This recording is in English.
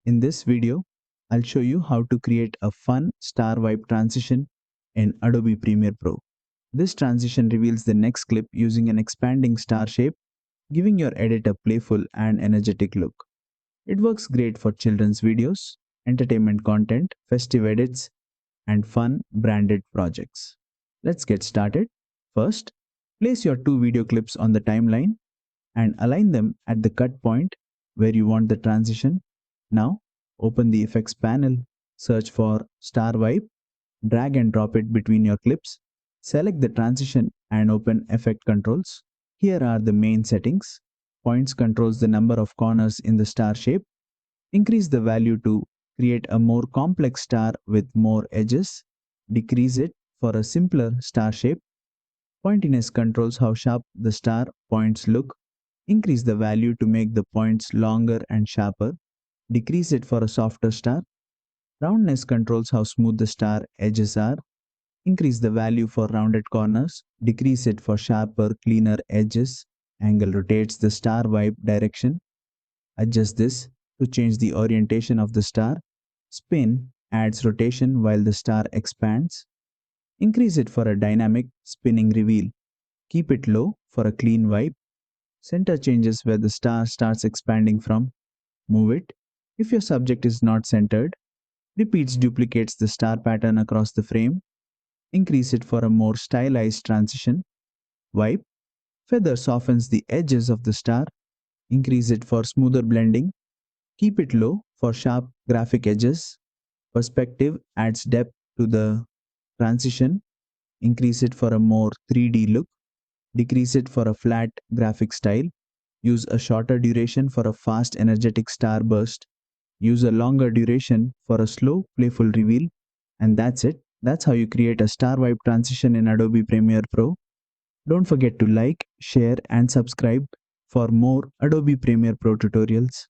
In this video, I'll show you how to create a fun star vibe transition in Adobe Premiere Pro. This transition reveals the next clip using an expanding star shape, giving your edit a playful and energetic look. It works great for children's videos, entertainment content, festive edits, and fun branded projects. Let's get started. First, place your two video clips on the timeline and align them at the cut point where you want the transition. Now, open the effects panel, search for star vibe, drag and drop it between your clips, select the transition and open effect controls. Here are the main settings. Points controls the number of corners in the star shape. Increase the value to create a more complex star with more edges. Decrease it for a simpler star shape. Pointiness controls how sharp the star points look. Increase the value to make the points longer and sharper. Decrease it for a softer star. Roundness controls how smooth the star edges are. Increase the value for rounded corners. Decrease it for sharper, cleaner edges. Angle rotates the star vibe direction. Adjust this to change the orientation of the star. Spin adds rotation while the star expands. Increase it for a dynamic spinning reveal. Keep it low for a clean vibe. Center changes where the star starts expanding from. Move it. If your subject is not centered, duplicates the star pattern across the frame. Increase it for a more stylized transition. Wipe. Feather softens the edges of the star. Increase it for smoother blending. Keep it low for sharp graphic edges. Perspective adds depth to the transition. Increase it for a more 3D look. Decrease it for a flat graphic style. Use a shorter duration for a fast energetic star burst. Use a longer duration for a slow playful reveal. And that's it. That's how you create a star vibe transition in Adobe Premiere Pro. Don't forget to like, share and subscribe for more Adobe Premiere Pro tutorials.